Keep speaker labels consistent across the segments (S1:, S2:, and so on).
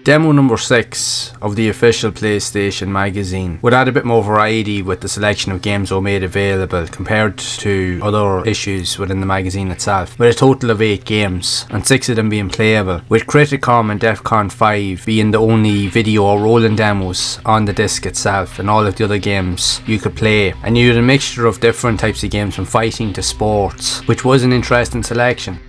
S1: Demo number 6 of the official PlayStation magazine would add a bit more variety with the selection of games were made available compared to other issues within the magazine itself, with a total of 8 games and 6 of them being playable, with Criticom and Defcon 5 being the only video or rolling demos on the disc itself, and all of the other games you could play. And you had a mixture of different types of games from fighting to sports, which was an interesting selection.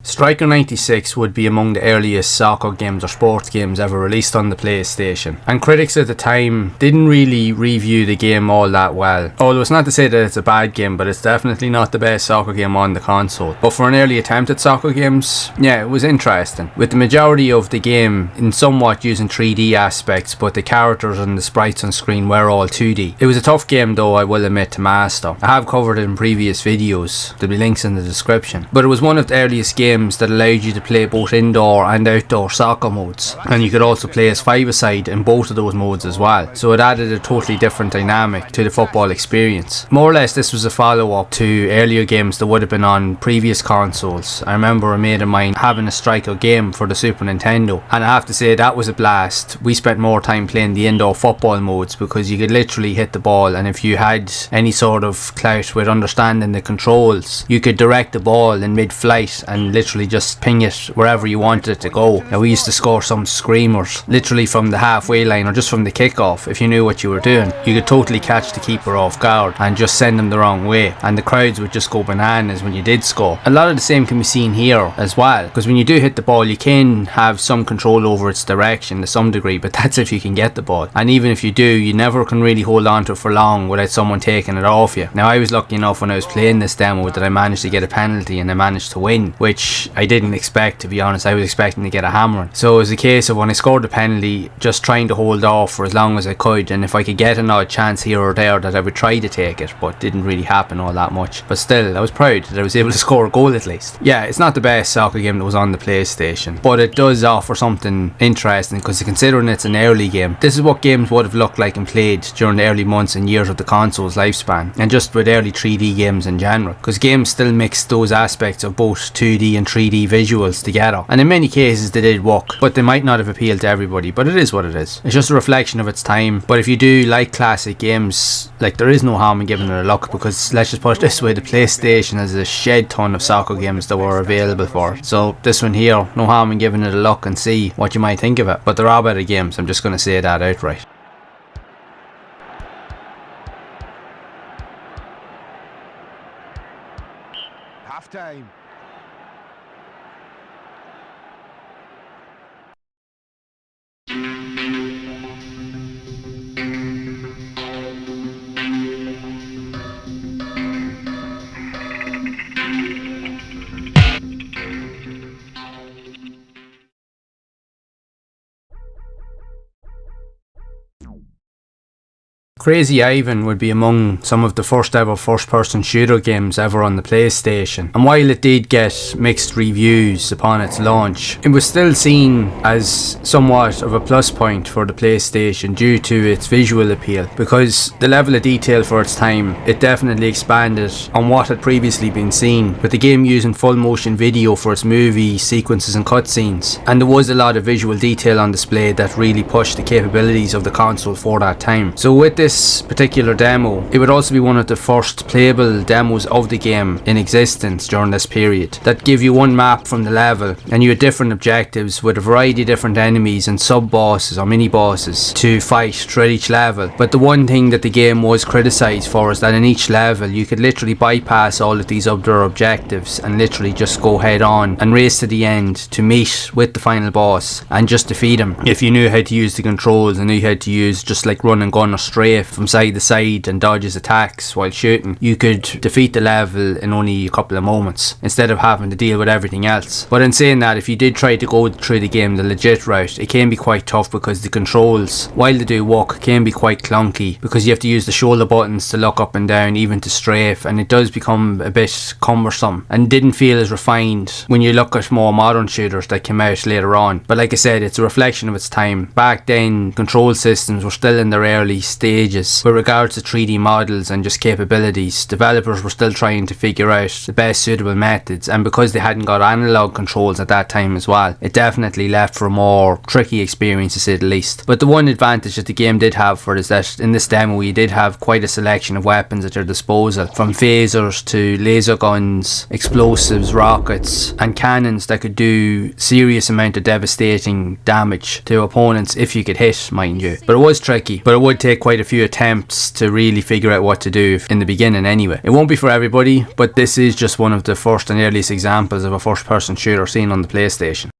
S1: Striker 96 would be among the earliest soccer games or sports games ever released on the PlayStation, and critics at the time didn't really review the game all that well. Although it's not to say that it's a bad game, but it's definitely not the best soccer game on the console. But for an early attempt at soccer games, yeah, it was interesting, with the majority of the game in somewhat using 3D aspects, but the characters and the sprites on screen were all 2D. It was a tough game though, I will admit, to master. I have covered it in previous videos, there'll be links in the description. But it was one of the earliest games that allowed you to play both indoor and outdoor soccer modes, and you could also play as 5-a-side in both of those modes as well, so it added a totally different dynamic to the football experience. More or less this was a follow-up to earlier games that would have been on previous consoles. I remember a mate of mine having a striker game for the Super Nintendo, and I have to say that was a blast. We spent more time playing the indoor football modes because you could literally hit the ball, and if you had any sort of clout with understanding the controls, you could direct the ball in mid-flight and literally just ping it wherever you wanted it to go. Now we used to score some screamers literally from the halfway line or just from the kickoff. If you knew what you were doing, you could totally catch the keeper off guard and just send them the wrong way, and the crowds would just go bananas when you did score. A lot of the same can be seen here as well, because when you do hit the ball you can have some control over its direction to some degree, but that's if you can get the ball, and even if you do, you never can really hold on to it for long without someone taking it off you. Now I was lucky enough when I was playing this demo that I managed to get a penalty and I managed to win, which I didn't expect, to be honest. I was expecting to get a hammering. So it was a case of when I scored the penalty, just trying to hold off for as long as I could, and if I could get an odd chance here or there that I would try to take it, but it didn't really happen all that much. But still, I was proud that I was able to score a goal at least. Yeah, it's not the best soccer game that was on the PlayStation, but it does offer something interesting, because considering it's an early game, this is what games would have looked like and played during the early months and years of the console's lifespan, and just with early 3D games in general, because games still mix those aspects of both 2D and 3D visuals together, and in many cases they did work, but they might not have appealed to everybody. But it is what it is. It's just a reflection of its time. But if you do like classic games, like, there is no harm in giving it a look, because let's just put it this way, the PlayStation has a shed ton of soccer games that were available for it, so this one here, no harm in giving it a look and see what you might think of it. But there are better games, I'm just going to say that outright.
S2: Half time.
S1: Crazy Ivan would be among some of the first ever first-person shooter games ever on the PlayStation, and while it did get mixed reviews upon its launch, it was still seen as somewhat of a plus point for the PlayStation due to its visual appeal, because the level of detail for its time, it definitely expanded on what had previously been seen, with the game using full motion video for its movie sequences and cutscenes, and there was a lot of visual detail on display that really pushed the capabilities of the console for that time. So with this particular demo, it would also be one of the first playable demos of the game in existence during this period, that give you one map from the level, and you had different objectives with a variety of different enemies and sub-bosses or mini-bosses to fight throughout each level. But the one thing that the game was criticised for is that in each level you could literally bypass all of these other objectives and literally just go head on and race to the end to meet with the final boss and just defeat him if you knew how to use the controls and knew how to use just like run and gun or strafe strafe from side to side and dodge his attacks while shooting, you could defeat the level in only a couple of moments instead of having to deal with everything else. But in saying that, if you did try to go through the game the legit route, it can be quite tough because the controls, while they do work, can be quite clunky because you have to use the shoulder buttons to look up and down, even to strafe, and it does become a bit cumbersome and didn't feel as refined when you look at more modern shooters that came out later on. But like I said, it's a reflection of its time. Back then, control systems were still in their early stages with regards to 3D models and just capabilities. Developers were still trying to figure out the best suitable methods, and because they hadn't got analog controls at that time as well, it definitely left for a more tricky experience, to say the least. But the one advantage that the game did have for it is that in this demo you did have quite a selection of weapons at your disposal, from phasers to laser guns, explosives, rockets and cannons that could do serious amount of devastating damage to opponents if you could hit, mind you. But it was tricky, but it would take quite a few attempts to really figure out what to do in the beginning anyway. It won't be for everybody, but this is just one of the first and earliest examples of a first person shooter seen on the PlayStation.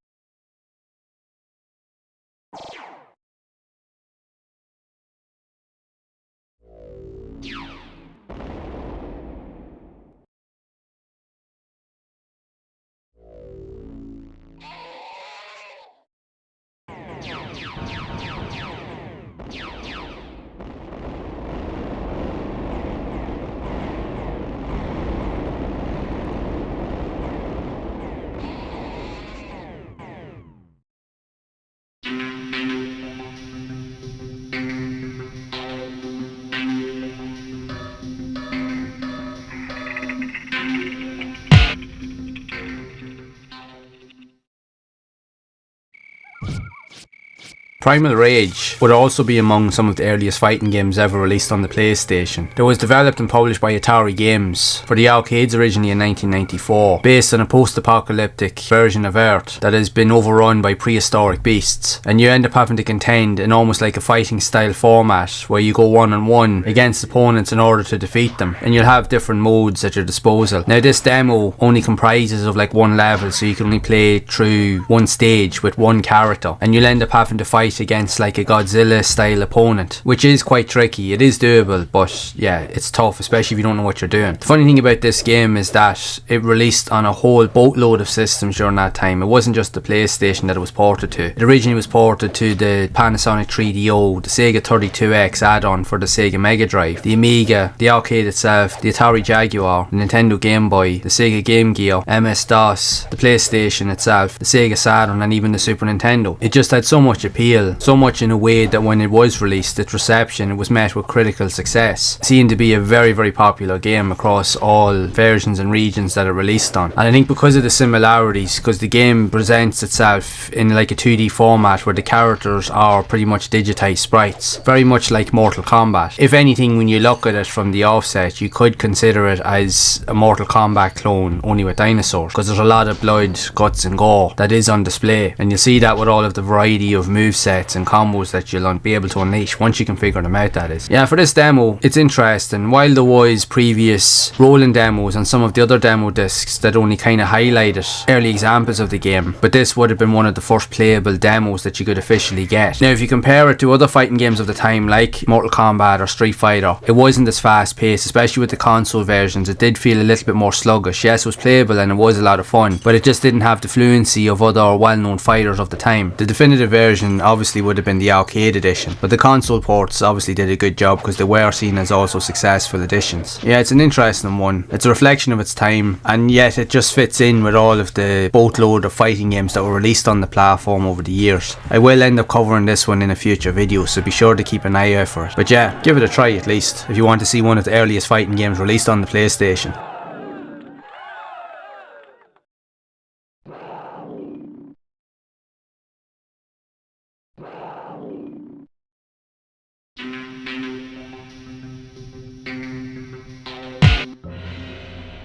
S1: Primal Rage would also be among some of the earliest fighting games ever released on the PlayStation. It was developed and published by Atari Games for the arcades originally in 1994, based on a post-apocalyptic version of Earth that has been overrun by prehistoric beasts, and you end up having to contend in almost like a fighting style format where you go one-on-one against opponents in order to defeat them, and you'll have different modes at your disposal. Now this demo only comprises of like one level, so you can only play through one stage with one character, and you'll end up having to fight against like a Godzilla style opponent, which is quite tricky. It is doable, but yeah, it's tough, especially if you don't know what you're doing. The funny thing about this game is that it released on a whole boatload of systems during that time. It wasn't just the PlayStation that it was ported to. It originally was ported to the Panasonic 3DO, the Sega 32X add-on for the Sega Mega Drive, the Amiga, the arcade itself, the Atari Jaguar, the Nintendo Game Boy, the Sega Game Gear, MS-DOS, the PlayStation itself, the Sega Saturn and even the Super Nintendo. It just had so much appeal, so much in a way that when it was released, its reception was met with critical success. It seemed to be a very, very popular game across all versions and regions that it released on. And I think because of the similarities, because the game presents itself in like a 2D format where the characters are pretty much digitized sprites, very much like Mortal Kombat. If anything, when you look at it from the offset, you could consider it as a Mortal Kombat clone, only with dinosaurs, because there's a lot of blood, guts and gore that is on display, and you'll see that with all of the variety of movesets and combos that you'll be able to unleash once you can figure them out, that is. Yeah, for this demo, it's interesting. While there was previous rolling demos on some of the other demo discs that only kind of highlighted early examples of the game, but this would have been one of the first playable demos that you could officially get. Now, if you compare it to other fighting games of the time, like Mortal Kombat or Street Fighter, it wasn't as fast paced, especially with the console versions. It did feel a little bit more sluggish. Yes, it was playable and it was a lot of fun, but it just didn't have the fluency of other well-known fighters of the time. The definitive version obviously would have been the arcade edition, but the console ports obviously did a good job because they were seen as also successful editions. Yeah, it's an interesting one. It's a reflection of its time, and yet it just fits in with all of the boatload of fighting games that were released on the platform over the years. I will end up covering this one in a future video, so be sure to keep an eye out for it. But yeah, give it a try at least if you want to see one of the earliest fighting games released on the PlayStation.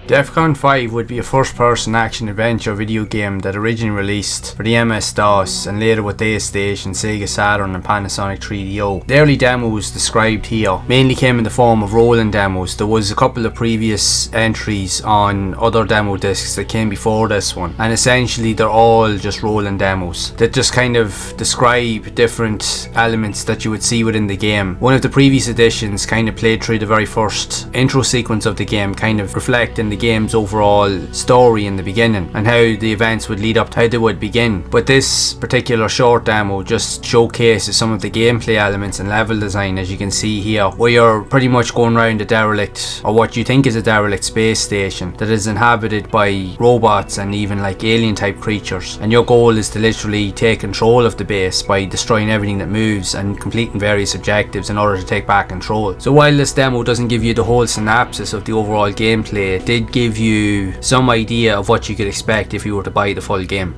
S1: Defcon 5 would be a first-person action-adventure video game that originally released for the MS-DOS and later with PlayStation, Sega Saturn and Panasonic 3DO. The early demos described here mainly came in the form of rolling demos. There was a couple of previous entries on other demo discs that came before this one, and essentially they're all just rolling demos that just kind of describe different elements that you would see within the game. One of the previous editions kind of played through the very first intro sequence of the game, kind of reflecting the game's overall story in the beginning and how the events would lead up to how they would begin. But this particular short demo just showcases some of the gameplay elements and level design, as you can see here, where you're pretty much going around a derelict, or what you think is a derelict space station that is inhabited by robots and even like alien type creatures, and your goal is to literally take control of the base by destroying everything that moves and completing various objectives in order to take back control. So while this demo doesn't give you the whole synopsis of the overall gameplay, it did give you some idea of what you could expect if you were to buy the full game.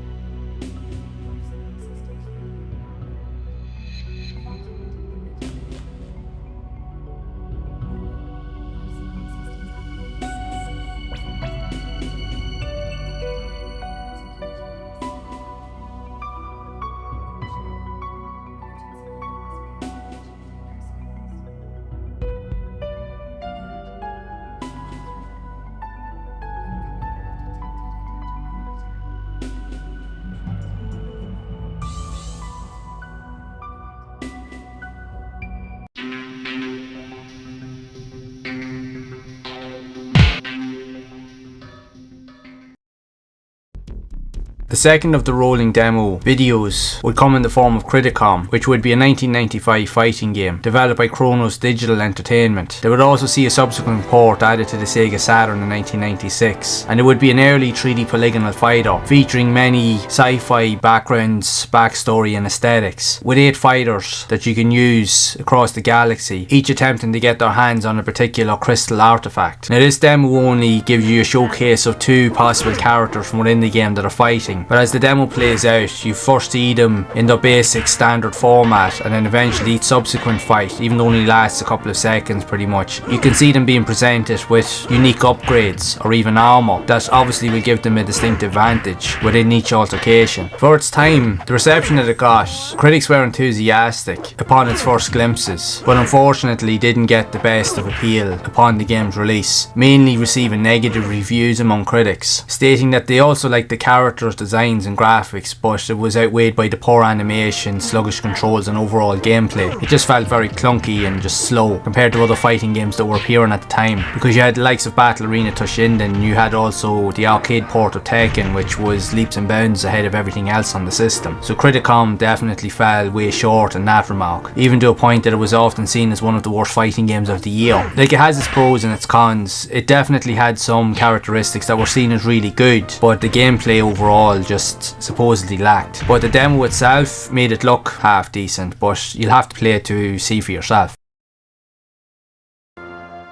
S1: The second of the rolling demo videos would come in the form of Criticom, which would be a 1995 fighting game developed by Kronos Digital Entertainment. They would also see a subsequent port added to the Sega Saturn in 1996, and it would be an early 3D polygonal fighter featuring many sci-fi backgrounds, backstory and aesthetics, with 8 fighters that you can use across the galaxy, each attempting to get their hands on a particular crystal artifact. Now this demo only gives you a showcase of 2 possible characters from within the game that are fighting, but as the demo plays out, you first see them in their basic standard format, and then eventually each subsequent fight, even though it only lasts a couple of seconds pretty much, you can see them being presented with unique upgrades or even armour that obviously will give them a distinct advantage within each altercation. For its time, the reception that it got, critics were enthusiastic upon its first glimpses, but unfortunately didn't get the best of appeal upon the game's release, mainly receiving negative reviews among critics, stating that they also liked the characters' designs and graphics, but it was outweighed by the poor animation, sluggish controls and overall gameplay. It just felt very clunky and just slow compared to other fighting games that were appearing at the time, because you had the likes of Battle Arena Toshinden, you had also the arcade port of Tekken, which was leaps and bounds ahead of everything else on the system. So Criticom definitely fell way short in that remark, even to a point that it was often seen as one of the worst fighting games of the year. Like, it has its pros and its cons. It definitely had some characteristics that were seen as really good, but the gameplay overall just supposedly lacked. But the demo itself made it look half decent, but you'll have to play it to see for yourself.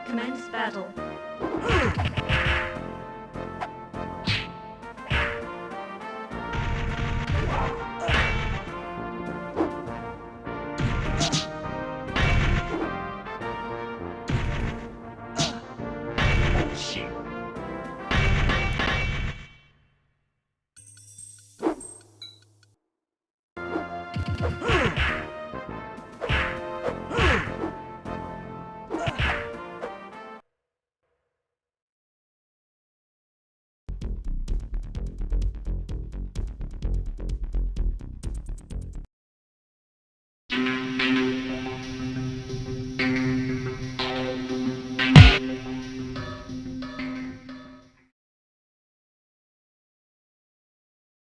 S3: Commence battle.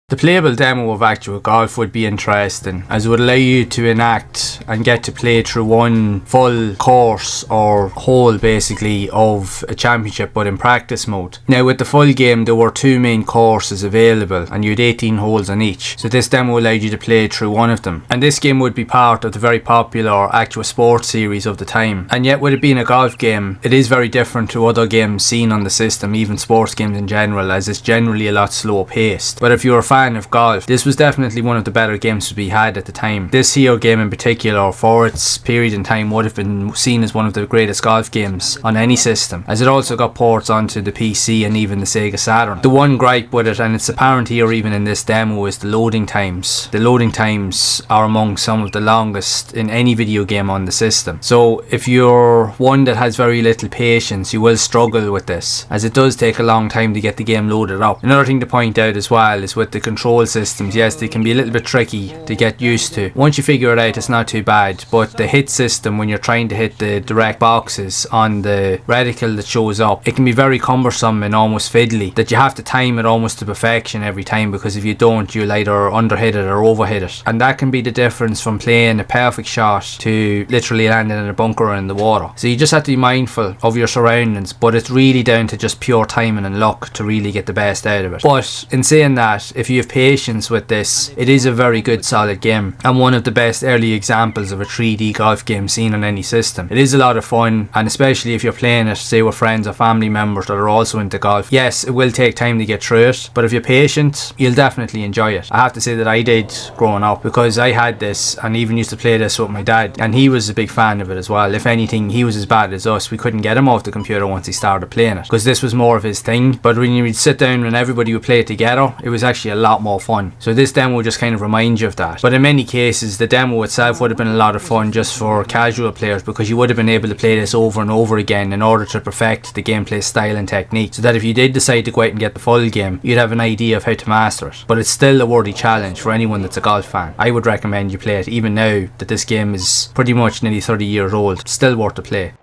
S1: The playable demo of Actua Golf would be interesting, as it would allow you to enact and get to play through one full course or hole basically of a championship, but in practice mode. Now with the full game there were 2 main courses available and you had 18 holes on each, so this demo allowed you to play through one of them. And this game would be part of the very popular Actua Sports series of the time, and yet with it being a golf game, it is very different to other games seen on the system, even sports games in general, as it's generally a lot slower paced. But if you're a fan fan of golf, this was definitely one of the better games to be had at the time. This here game in particular, for its period in time, would have been seen as one of the greatest golf games on any system, as it also got ports onto the PC and even the Sega Saturn. The one gripe with it, and it's apparent here even in this demo, is the loading times. The loading times are among some of the longest in any video game on the system. So if you're one that has very little patience, you will struggle with this, as it does take a long time to get the game loaded up. Another thing to point out as well is with the control systems, yes, they can be a little bit tricky to get used to. Once you figure it out, it's not too bad, but the hit system, when you're trying to hit the direct boxes on the reticle that shows up, it can be very cumbersome and almost fiddly, that you have to time it almost to perfection every time, because if you don't, you'll either underhit it or overhit it, and that can be the difference from playing a perfect shot to literally landing in a bunker or in the water. So you just have to be mindful of your surroundings, but it's really down to just pure timing and luck to really get the best out of it. But in saying that, if you have patience with this, it is a very good solid game, and one of the best early examples of a 3D golf game seen on any system. It is a lot of fun, and especially if you're playing it, say, with friends or family members that are also into golf. Yes, it will take time to get through it, but if you're patient, you'll definitely enjoy it. I have to say that I did growing up, because I had this and even used to play this with my dad, and he was a big fan of it as well. If anything, he was as bad as us. We couldn't get him off the computer once he started playing it, because this was more of his thing. But when you would sit down and everybody would play it together, it was actually a lot more fun. So this demo just kind of reminds you of that. But in many cases, the demo itself would have been a lot of fun just for casual players, because you would have been able to play this over and over again in order to perfect the gameplay style and technique, so that if you did decide to go out and get the full game, you'd have an idea of how to master it. But it's still a worthy challenge for anyone that's a golf fan. I would recommend you play it, even now that this game is pretty much nearly 30 years old. Still worth the play.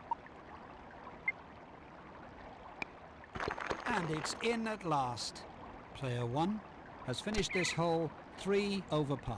S3: And it's in at last. Player 1 has finished this hole 3 over par.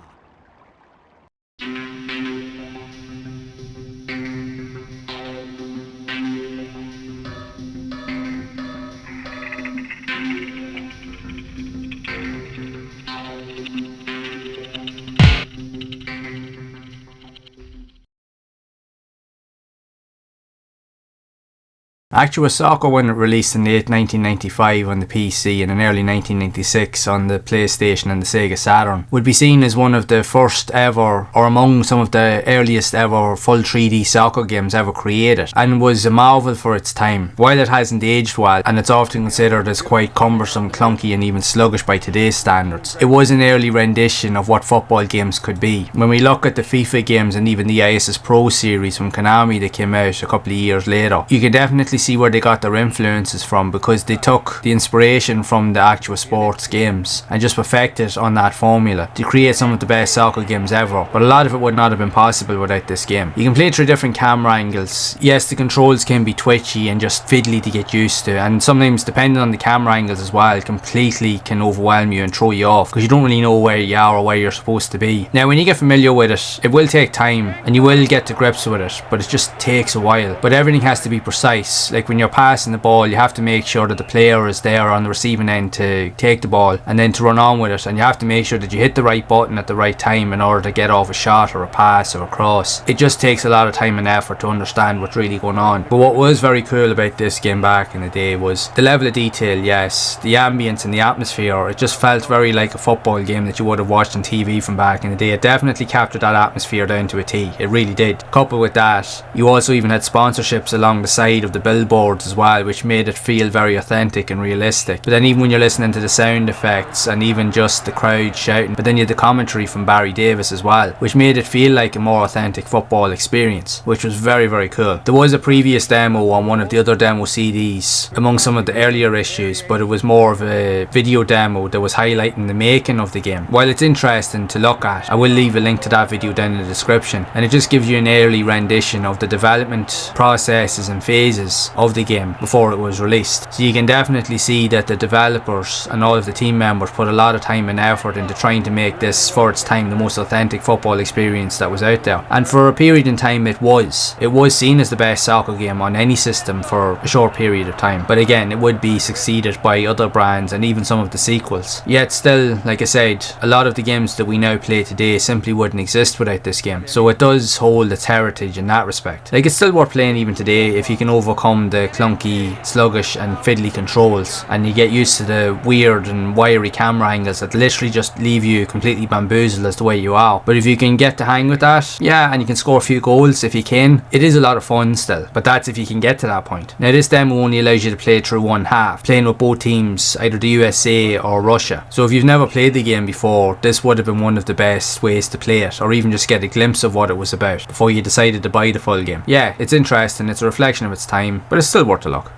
S1: Actua Soccer, when it released in late 1995 on the PC and in early 1996 on the PlayStation and the Sega Saturn, would be seen as one of the first ever, or among some of the earliest ever, full 3D soccer games ever created, and was a marvel for its time. While it hasn't aged well, and it's often considered as quite cumbersome, clunky and even sluggish by today's standards, it was an early rendition of what football games could be. When we look at the FIFA games and even the ISS Pro series from Konami that came out a couple of years later, you can definitely see where they got their influences from, because they took the inspiration from the Actua sports games and just perfected on that formula to create some of the best soccer games ever. But a lot of it would not have been possible without this game. You can play through different camera angles. Yes, the controls can be twitchy and just fiddly to get used to, and sometimes, depending on the camera angles as well, completely can overwhelm you and throw you off, because you don't really know where you are or where you're supposed to be. Now, when you get familiar with it, it will take time and you will get to grips with it, but it just takes a while. But everything has to be precise. Like when you're passing the ball, you have to make sure that the player is there on the receiving end to take the ball and then to run on with it, and you have to make sure that you hit the right button at the right time in order to get off a shot or a pass or a cross. It just takes a lot of time and effort to understand what's really going on. But what was very cool about this game back in the day was the level of detail. Yes, the ambience and the atmosphere. It just felt very like a football game that you would have watched on TV from back in the day. It definitely captured that atmosphere down to a T. It really did. Coupled with that, you also even had sponsorships along the side of the billboards as well, which made it feel very authentic and realistic. But then even when you're listening to the sound effects and even just the crowd shouting, but then you had the commentary from Barry Davis as well, which made it feel like a more authentic football experience, which was very, very cool. There was a previous demo on one of the other demo CDs among some of the earlier issues, but it was more of a video demo that was highlighting the making of the game. While it's interesting to look at, I will leave a link to that video down in the description, and it just gives you an early rendition of the development processes and phases of the game before it was released. So you can definitely see that the developers and all of the team members put a lot of time and effort into trying to make this, for its time, the most authentic football experience that was out there. And for a period in time, it was seen as the best soccer game on any system for a short period of time. But again, it would be succeeded by other brands and even some of the sequels. Yet still, like I said, a lot of the games that we now play today simply wouldn't exist without this game. So it does hold its heritage in that respect. Like, it's still worth playing even today if you can overcome from the clunky, sluggish and fiddly controls, and you get used to the weird and wiry camera angles that literally just leave you completely bamboozled as the way you are. But if you can get the hang with that, yeah, and you can score a few goals if you can, it is a lot of fun still, but that's if you can get to that point. Now this demo only allows you to play through one half, playing with both teams, either the USA or Russia. So if you've never played the game before, this would have been one of the best ways to play it, or even just get a glimpse of what it was about before you decided to buy the full game. Yeah, it's interesting, it's a reflection of its time, but it's still worth a look.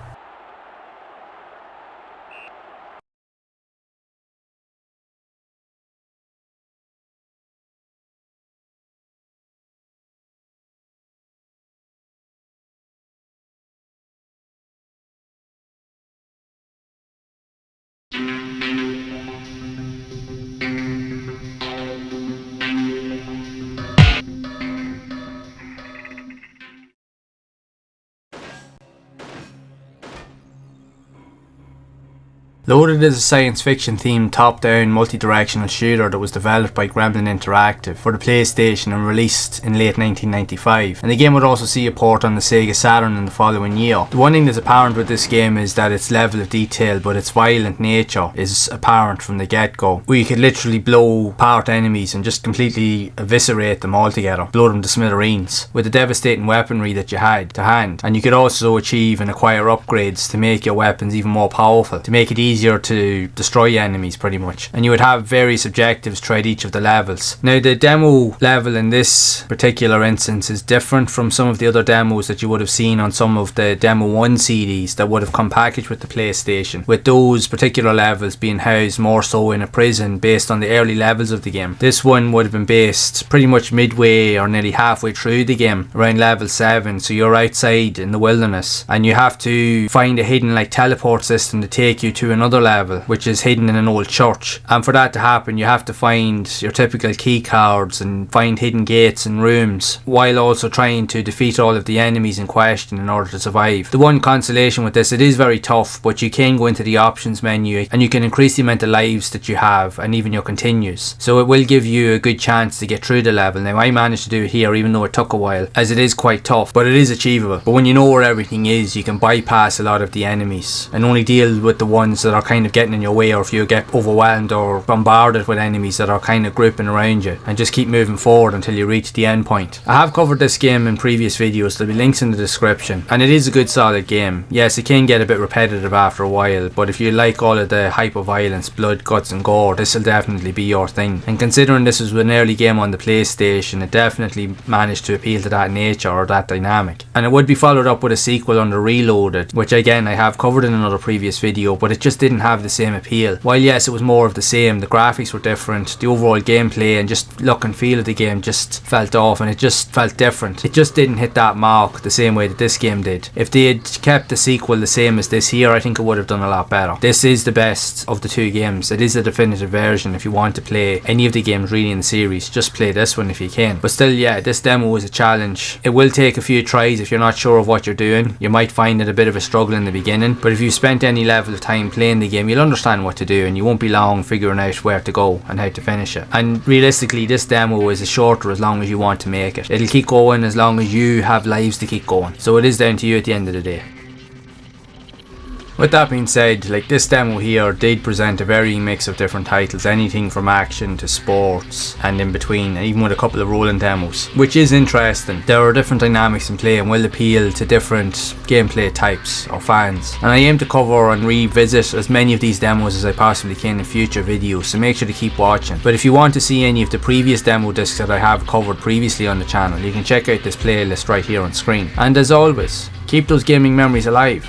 S1: Loaded is a science fiction themed top-down multi-directional shooter that was developed by Gremlin Interactive for the PlayStation and released in late 1995, and the game would also see a port on the Sega Saturn in the following year. The one thing that's apparent with this game is that its level of detail, but its violent nature is apparent from the get-go, where you could literally blow apart enemies and just completely eviscerate them altogether, blow them to smithereens, with the devastating weaponry that you had to hand. And you could also achieve and acquire upgrades to make your weapons even more powerful, to make it easier to destroy enemies pretty much, and you would have various objectives throughout each of the levels. Now the demo level in this particular instance is different from some of the other demos that you would have seen on some of the Demo 1 CDs that would have come packaged with the PlayStation, with those particular levels being housed more so in a prison based on the early levels of the game. This one would have been based pretty much midway or nearly halfway through the game, around level 7, so you're outside in the wilderness and you have to find a hidden teleport system to take you to another level, which is hidden in an old church. And for that to happen, you have to find your typical key cards and find hidden gates and rooms, while also trying to defeat all of the enemies in question in order to survive. The one consolation with this, it is very tough, but you can go into the options menu and you can increase the amount of lives that you have and even your continues. So it will give you a good chance to get through the level. Now I managed to do it here, even though it took a while, as it is quite tough, but it is achievable. But when you know where everything is, you can bypass a lot of the enemies and only deal with the ones that are kind of getting in your way, or if you get overwhelmed or bombarded with enemies that are kind of grouping around you, and just keep moving forward until you reach the end point. I have covered this game in previous videos, there'll be links in the description, and it is a good solid game. Yes, it can get a bit repetitive after a while, but if you like all of the hyper violence, blood, guts and gore, this will definitely be your thing. And considering this was an early game on the PlayStation, it definitely managed to appeal to that nature or that dynamic. And it would be followed up with a sequel under Reloaded, which again I have covered in another previous video, but it just didn't have the same appeal. While yes, it was more of the same, the graphics were different, the overall gameplay and just look and feel of the game just felt off, and it just felt different. It just didn't hit that mark the same way that this game did. If they had kept the sequel the same as this here, I think it would have done a lot better. This is the best of the two games. It is the definitive version. If you want to play any of the games really in the series, just play this one if you can. But still, yeah, this demo is a challenge. It will take a few tries if you're not sure of what you're doing. You might find it a bit of a struggle in the beginning, but if you spent any level of time playing the game, you'll understand what to do and you won't be long figuring out where to go and how to finish it. And realistically, this demo is shorter as long as you want to make it. It'll keep going as long as you have lives to keep going. So it is down to you at the end of the day. With that being said, this demo here did present a varying mix of different titles, anything from action to sports and in between, and even with a couple of rolling demos, which is interesting. There are different dynamics in play and will appeal to different gameplay types or fans, and I aim to cover and revisit as many of these demos as I possibly can in future videos, so make sure to keep watching. But if you want to see any of the previous demo discs that I have covered previously on the channel, you can check out this playlist right here on screen. And as always, keep those gaming memories alive.